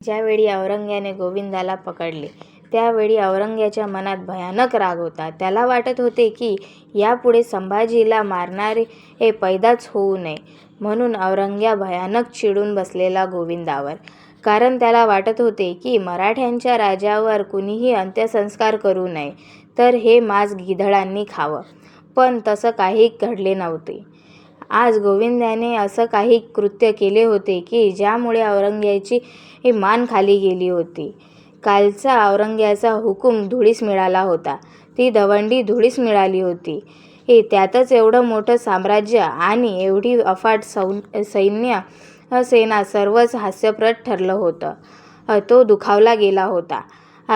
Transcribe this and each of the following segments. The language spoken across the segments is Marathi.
ज्यावेळी औरंग्याने गोविंदाला पकडले त्यावेळी औरंग्याच्या मनात भयानक राग होता. त्याला वाटत होते की यापुढे संभाजीला मारणारे पैदाच होऊ नये. म्हणून औरंग्या भयानक चिडून बसलेला गोविंदावर. कारण त्याला वाटत होते की मराठ्यांच्या राजावर कुणीही अंत्यसंस्कार करू नये, तर हे मांस गिधाडांनी खावं. पण तसं काही घडले नव्हते. आज गोविंदाने असं काही कृत्य केले होते की ज्यामुळे औरंग्याची मान खाली गेली होती. कालचा औरंग्याचा हुकूम धुळीस मिळाला होता. ती दवंडी धुळीस मिळाली होती. त्यातच एवढं मोठं साम्राज्य आणि एवढी अफाट सैन्य सेना सर्वच हास्यप्रद ठरलं होतं. तो दुखावला गेला होता.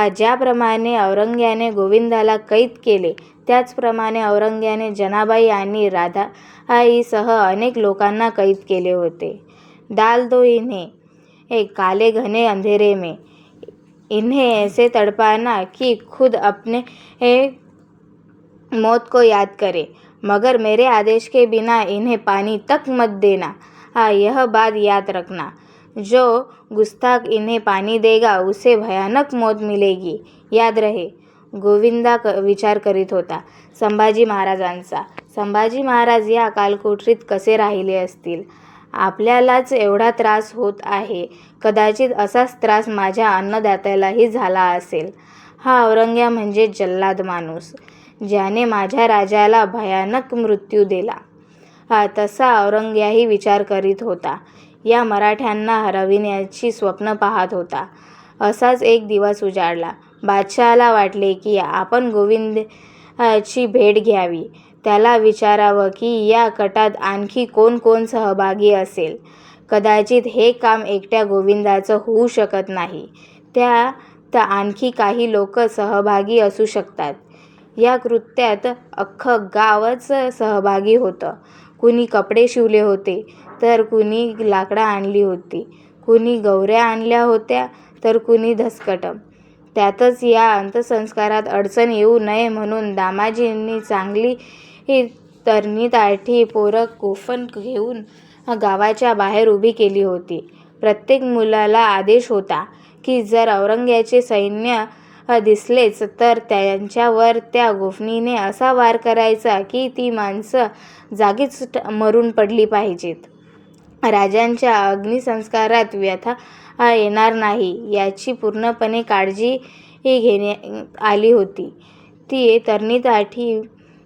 ज्याप्रमाणे औरंग्याने गोविंदाला कैद केले त्याचप्रमाणे औरंग्याने जनाबाई आणि राधाईसह अनेक लोकांना कैद केले होते. डाल दो इन्हें काले घने अंधेरे में, इन्हें ऐसे तड़पाना कि खुद अपने मौत को याद करे, मगर मेरे आदेश के बिना इन्हें पानी तक मत देना. यह बात याद रखना, जो गुस्ताख इन्हें पानी देगा उसे भयानक मौत मिलेगी. याद रहे. गोविंदा विचार करीत होता संभाजी महाराजांचा. संभाजी महाराज या कालकोठरीत कसे राहिले असतील. आपल्यालाच एवढा त्रास होत आहे, कदाचित असाच त्रास माझ्या अन्नदात्यालाही झाला असेल. हा औरंग्या म्हणजे जल्लाद माणूस, ज्याने माझ्या राजाला भयानक मृत्यू दिला. तसा औरंग्याही विचार करीत होता. या मराठ्यांना हरविण्याची स्वप्न पाहत होता. असाच एक दिवस उजाडला. बादशहाला वाटले की आपण गोविंदाची भेट घ्यावी. त्याला विचारावं की या कटात आणखी कोण कोण सहभागी असेल. कदाचित हे काम एकट्या गोविंदाचं होऊ शकत नाही. त्यात आणखी काही लोक सहभागी असू शकतात. या कृत्यात अख्खं गावच सहभागी होतं. कुणी कपडे शिवले होते, तर कुणी लाकडं आणली होती, कुणी गवऱ्या आणल्या होत्या, तर कुणी धसकटं. त्यातच या अंत्यसंस्कारात अडचण येऊ नये म्हणून दामाजींनी चांगली तरणीताठी पोरं कोफण घेऊन गावाच्या बाहेर उभी केली होती. प्रत्येक मुलाला आदेश होता की जर औरंग्याचे सैन्य दिसलेच तर त्यांच्यावर त्या गोफणीने असा वार करायचा की ती माणसं जागीच मरून पडली पाहिजेत. राजांच्या अग्निसंस्कारात व्यथा येणार नाही याची पूर्णपणे काळजी घेण्यात आली होती. ती तरणीताठी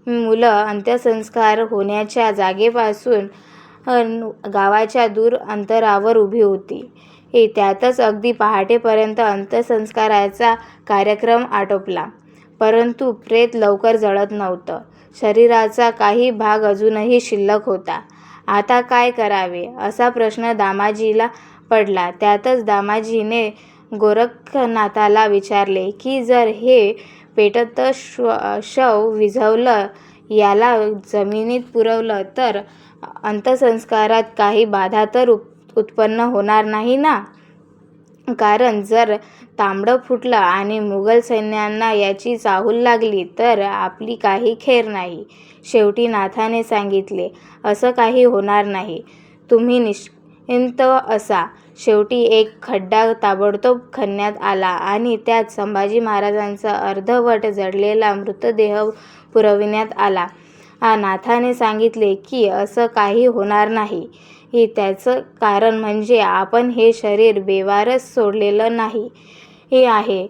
मुलं अंत्यसंस्कार होण्याच्या जागेपासून गावाच्या दूर अंतरावर उभी होती. त्यातच अगदी पहाटेपर्यंत अंत्यसंस्काराचा कार्यक्रम आटोपला. परंतु प्रेत लवकर जळत नव्हतं. शरीराचा काही भाग अजूनही शिल्लक होता. आता काय करावे असा प्रश्न दामाजीला पडला. त्यातच दामाजीने गोरखनाथाला विचारले की जर हे पेटतं शव विझवलं, याला जमिनीत पुरवलं तर अंत्यसंस्कारात काही बाधा तर उत्पन्न होणार नाही ना. कारण जर तांबडं फुटलं आणि मुघल सैन्यांना याची चाहूल लागली तर आपली काही खैर नाही. शेवटी नाथाने सांगितले, असं काही होणार नाही. तुम्ही निश्चिंत असा. शेवटी एक खड्डा ताबडतोब खणण्यात आला आणि त्यात संभाजी महाराजांचा अर्धवट जळलेला मृतदेह पुरविण्यात आला. नाथाने सांगितले की असं काही होणार नाही. त्याचं कारण म्हणजे आपण हे शरीर बेवारस सोडलेलं नाही आहे,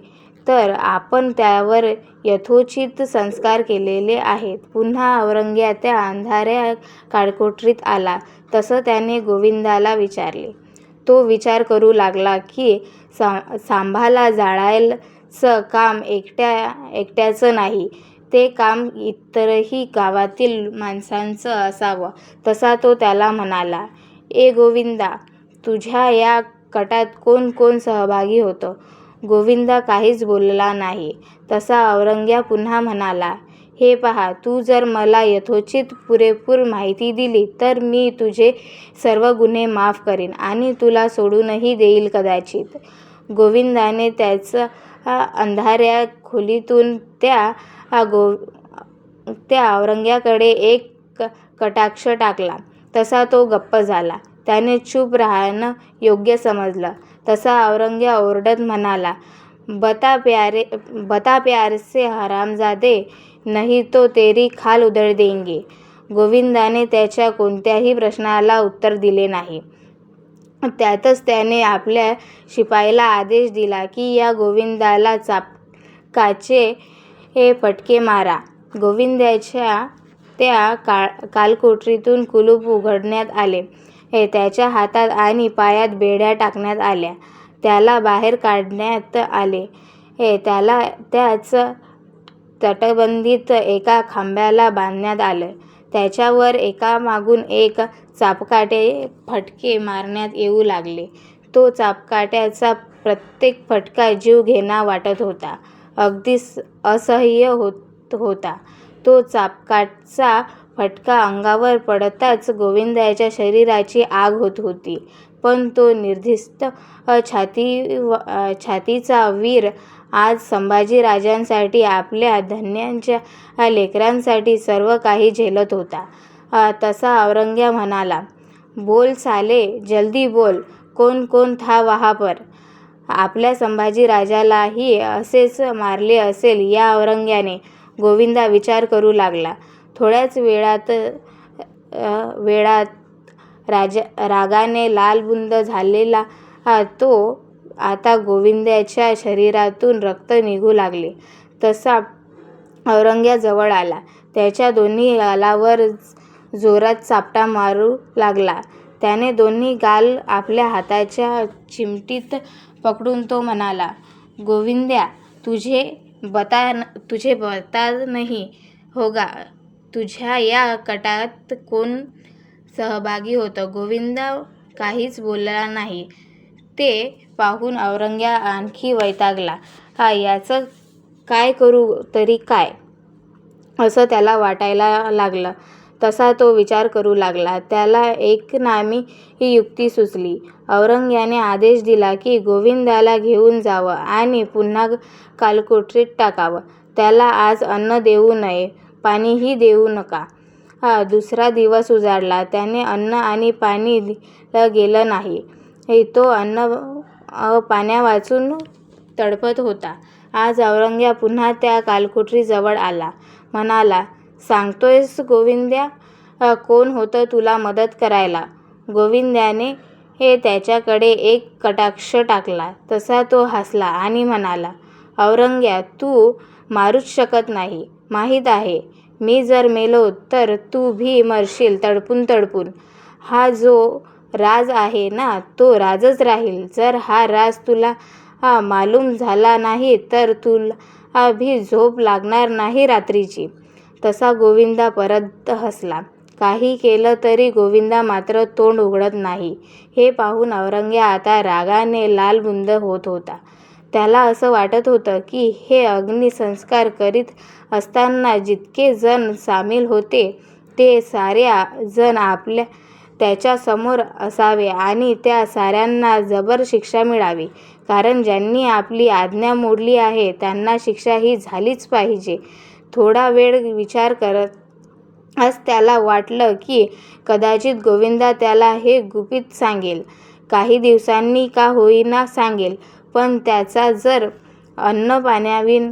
तर आपण त्यावर यथोचित संस्कार केलेले आहेत. पुन्हा औरंग्या त्या अंधाऱ्या काळकोठरीत आला तसं त्याने गोविंदाला विचारले. तो विचार करू लागला की सांभाला जाळायचं काम एकट्याचं नाही, ते काम इतरही गावातील माणसांचं असावं. तसा तो त्याला म्हणाला, गोविंदा, तुझ्या या कटात कोण कोण सहभागी होतं. गोविंदा काहीच बोलला नाही. तसा औरंग्या पुन्हा म्हणाला, हे पहा, तू जर मला यथोचित पुरेपूर माहिती दिली तर मी तुझे सर्व गुन्हे माफ करीन आणि तुला सोडूनही देईल कदाचित. गोविंदाने त्याच्या अंधाऱ्या खोलीतून त्या औरंग्याकडे एक कटाक्ष टाकला. तसा तो गप्प झाला. त्याने चूप राहणं योग्य समजलं. तसा औरंग्या ओरडत म्हणाला, बता प्यार से हरामजादे, नहीं तो तेरी खाल उधळ देंगे. गोविंदाने त्याच्या कोणत्याही प्रश्नाला उत्तर दिले नाही. त्यातच त्याने आपल्या शिपाईला आदेश दिला की या गोविंदाला चाबकाचे फटके मारा. गोविंदाच्या त्या कालकोठरीतून कुलूप उघडण्यात आले. त्याच्या हातात आणि पायात बेड्या टाकण्यात आल्या. त्याला बाहेर काढण्यात आले. त्याला त्याच तटबंदीत एका खांबाला बांधण्यात आलं. त्याच्यावर एकामागून एक चाबकाटे फटके मारण्यात येऊ लागले. तो चाबकाट्याचा प्रत्येक फटका जीवघेणा वाटत होता, अगदी असह्य होता. तो चाबकाचा फटका अंगावर पडताच गोविंदाच्या शरीराची आग होत होती. पण तो निर्धास्त छातीचा वीर आज संभाजीराजांसाठी, आपल्या धन्यांच्या लेकरांसाठी सर्व काही झेलत होता. तसा औरंग्या म्हणाला, बोल साले, जल्दी बोल, कौन था वहाँ पर? आपल्या संभाजीराजालाही असेच मारले असेल या औरंग्याने. गोविंदा विचार करू लागला. थोड्याच वेळात रागाने लालबुंद झालेला तो आता गोविंदाच्या शरीरातून रक्त निघू लागले. तसा औरंग्या जवळ आला. त्याच्या दोन्ही गालावर जोरात चापटा मारू लागला. त्याने दोन्ही गाल आपल्या हाताच्या चिमटीत पकडून तो म्हणाला, गोविंद्या, तुझे बता नहीं होगा, तुझ्या या कटात कोण सहभागी होतं? गोविंदा काहीच बोलला नाही. ते पाहून औरंग्या आणखी वैतागला. याचं काय करू तरी काय, असं त्याला वाटायला लागलं. तसा तो विचार करू लागला. त्याला एक नामी युक्ती सुचली. औरंग्याने आदेश दिला की गोविंदाला घेऊन जावं आणि पुन्हा कालकोठरीत टाकावं. त्याला आज अन्न देऊ नये, पाणीही देऊ नका. दुसरा दिवस उजाडला. त्याने अन्न आणि पाणी दिलं गेलं नाही. तो अन्न पाण्यावाचून तडफत होता. आज औरंग्या पुन्हा त्या कालकोठरीजवळ आला. म्हणाला, सांगतोयस गोविंद्या, कोण होतं तुला मदत करायला? गोविंद्याने त्याच्याकडे एक कटाक्ष टाकला. तसा तो हसला आणि म्हणाला, औरंग्या, तू मारूच शकत नाही. माहीत आहे, मी जर मेलो तर तू भी मरशील तडपून तडपून. हा जो राज आहे ना, तो राजच राहील. जर हा राज तुला मालूम झाला नाही तर तुला भी झोप लागणार नाही रात्रीची. तसा गोविंदा परत हसला. काही केलं तरी गोविंदा मात्र तोंड उघडत नाही. हे पाहून औरंग्या आता रागाने लालबुंद होत होता. त्याला असं वाटत होतं की हे अग्निसंस्कार करीत असताना जितके जण सामील होते ते सारे जण त्याच्या समोर असावे आणि त्या साऱ्यांना जबर शिक्षा मिळावी. कारण ज्यांनी आपली आज्ञा मोडली आहे त्यांना शिक्षा ही झालीच पाहिजे. थोडा वेळ विचार करताच त्याला वाटलं की कदाचित गोविंदा त्याला हे गुपित सांगेल. काही दिवसांनी का होईना सांगेल, पण त्याचा जर अन्नपाण्याविन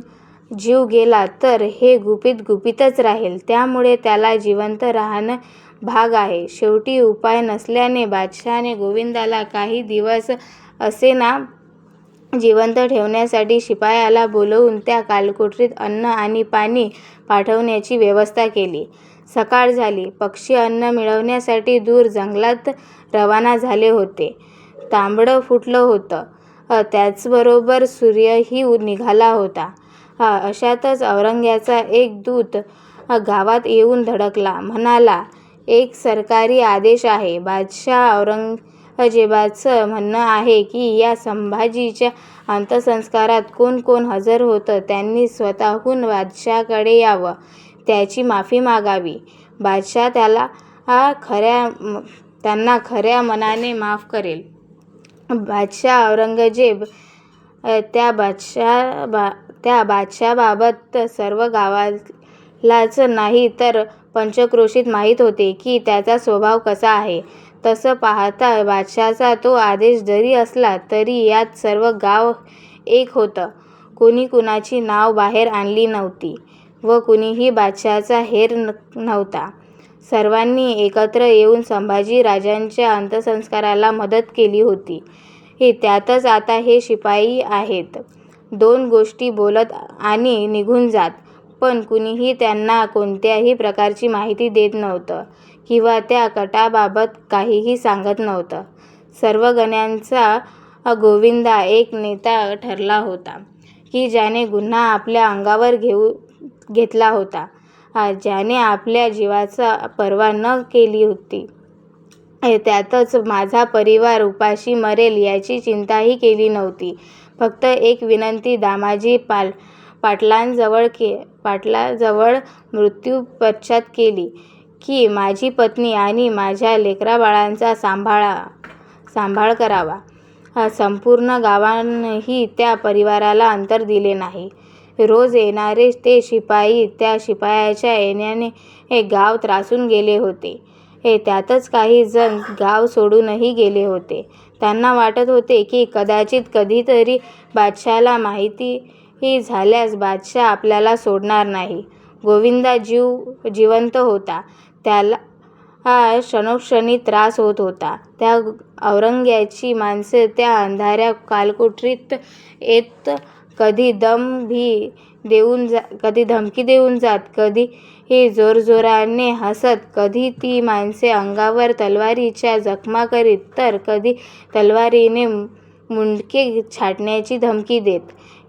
जीव गेला तर हे गुपित गुपितच राहील. त्यामुळे त्याला जिवंत राहणं भाग आहे. शेवटी उपाय नसल्याने बादशहाने गोविंदाला काही दिवस असेना जिवंत ठेवण्यासाठी शिपायाला बोलवून त्या कालकोठरीत अन्न आणि पाणी पाठवण्याची व्यवस्था केली. सकाळ झाली. पक्षी अन्न मिळवण्यासाठी दूर जंगलात रवाना झाले होते. तांबडं फुटलं होतं. त्याचबरोबर सूर्यही निघाला होता. अशातच औरंग्याचा एक दूत गावात येऊन धडकला. म्हणाला, एक सरकारी आदेश आहे. बादशाह औरंगजेबाचं म्हणणं आहे की या संभाजीच्या अंत्यसंस्कारात कोण कोण हजर होतं त्यांनी स्वतःहून बादशाहाकडे यावं, त्याची माफी मागावी. बादशाह त्यांना खऱ्या मनाने माफ करेल. बादशाह औरंगजेब त्या बादशाहाबाबत सर्व गावालाच नाही तर पंचक्रोशीत माहीत होते की त्याचा स्वभाव कसा आहे. तसं पाहता बादशहाचा तो आदेश जरी असला तरी यात सर्व गाव एक होतं. कुणी कुणाची नाव बाहेर आणली नव्हती व कुणीही बादशहाचा हेर नव्हता. सर्वांनी एकत्र येऊन संभाजी राजांच्या अंत्यसंस्काराला मदत केली होती. त्यातच आता हे शिपाई आहेत. 2 गोष्टी बोलत आणि निघून जात, पण कुणीही त्यांना कोणत्याही प्रकारची माहिती देत नव्हतं किंवा त्या कटाबाबत काहीही सांगत नव्हतं. सर्व गण्यांचा गोविंदा एक नेता ठरला होता की ज्याने गुन्हा आपल्या अंगावर घेतला होता, ज्याने आपल्या जीवाचा पर्वा न केली होती. त्यातच माझा परिवार उपाशी मरेल याची चिंताही केली नव्हती. फक्त एक विनंती दामाजी पाटलाजवळ मृत्यूपश्चात केली की माझी पत्नी आणि माझ्या लेकराबाळांचा सांभाळ करावा. संपूर्ण गावानंही त्या परिवाराला अंतर दिले नाही. रोज येणारे ते शिपाई त्या शिपायाच्या येण्याने गाव त्रासून गेले होते. त्यातच काही जण गाव सोडूनही गेले होते. त्यांना वाटत होते की कदाचित कधीतरी बादशहाला माहिती झाल्यास बादशाह आपल्याला सोडणार नाही. गोविंदा जिवंत होता. त्याला क्षणोक्षणी त्रास होत होता. त्या औरंग्याची माणसे त्या अंधाऱ्या कालकोठरीत येत कधी धमकी देऊन जात, कधी जोरजोराने हसत, कधी ती माणसे अंगावर तलवारीच्या जखमा करीत, तर कधी तलवारीने मुंडके छाटण्याची धमकी देत.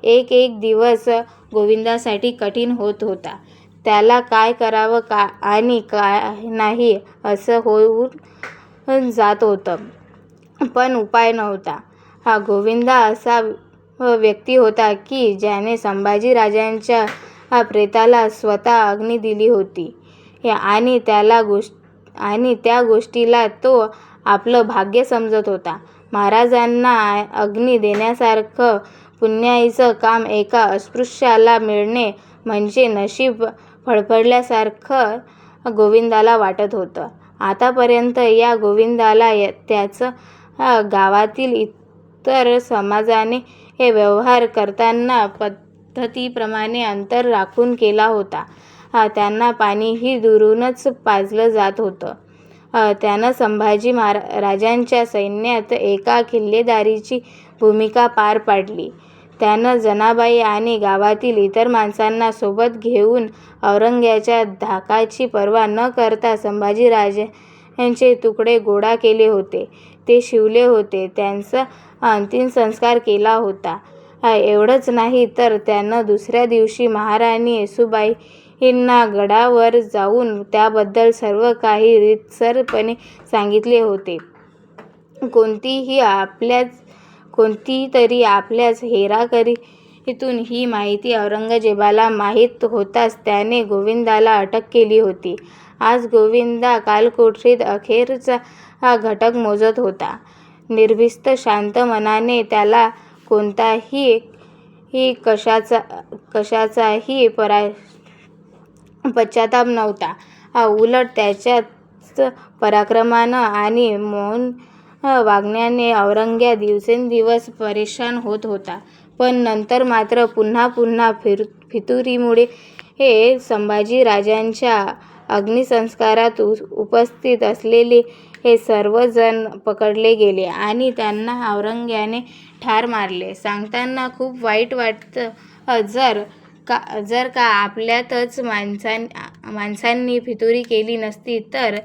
एक दिवस गोविंदासाठी कठीण होत होता. त्याला काय करावं आणि काय नाही असं होऊन जात होतं, पण उपाय नव्हता. गोविंदा असा व्यक्ती होता की ज्याने संभाजी राजांच्या प्रेताला स्वतः अग्नी दिली होती आणि त्या गोष्टीला तो आपलं भाग्य समजत होता. महाराजांना अग्नी देण्यासारखं पुण्याईचं काम एका अस्पृश्याला मिळणे म्हणजे नशीब फडफडल्यासारखं गोविंदाला वाटत होतं. आतापर्यंत या गोविंदाला त्याच गावातील इतर समाजाने व्यवहार करताना पद्धतीप्रमाणे अंतर राखून केला होता. त्यांना पाणीही दुरूनच पाजलं जात होतं. त्यानं संभाजी राजांच्या सैन्यात एका किल्लेदारीची भूमिका पार पाडली. त्यानं जनाबाई आणि गावातील इतर माणसांना सोबत घेऊन औरंग्याच्या धाकाची पर्वा न करता संभाजी राजांचे तुकडे गोळा केले होते. ते शिवले होते. त्यांचा अंतिम संस्कार केला होता. एवढंच नाही तर त्यानं दुसऱ्या दिवशी महाराणी येसूबाईंना गडावर जाऊन त्याबद्दल सर्व काही रीतसरपणे सांगितले होते. कोणतीतरी आपल्याच हेराकरीतून ही माहिती औरंगजेबाला माहीत होताच त्याने गोविंदाला अटक केली होती. आज गोविंदा कालकोठरीत अखेरचा घटक मोजत होता. निर्भीस्त शांत मनाने. त्याला कोणताही कशाचाही पश्चाताप नव्हता. उलट त्याच्याच पराक्रमानं आणि मौन वागण्याने औरंग्या दिवसेंदिवस परेशान होत होता. पण नंतर मात्र पुन्हा फितुरीमुळे संभाजी राजांच्या अग्निसंस्कारात उपस्थित असलेले सर्वजण पकडले गेले आणि त्यांना औरंग्याने ठार मारले. सांगताना खूप वाईट वाटतं. जर का आपल्यातच माणसांनी फितुरी केली नसती तर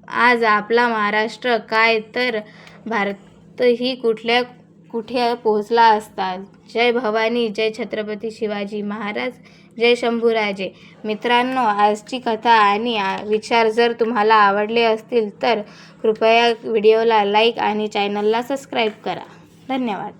आज आपला महाराष्ट्र काय तर भारतही कुठे पोहोचला असता. जय भवानी, जय छत्रपती शिवाजी महाराज, जय शंभूराजे. मित्रांनो, आजची कथा आणि विचार जर तुम्हाला आवडले असतील तर कृपया व्हिडिओला लाईक आणि चॅनलला सबस्क्राईब करा. धन्यवाद.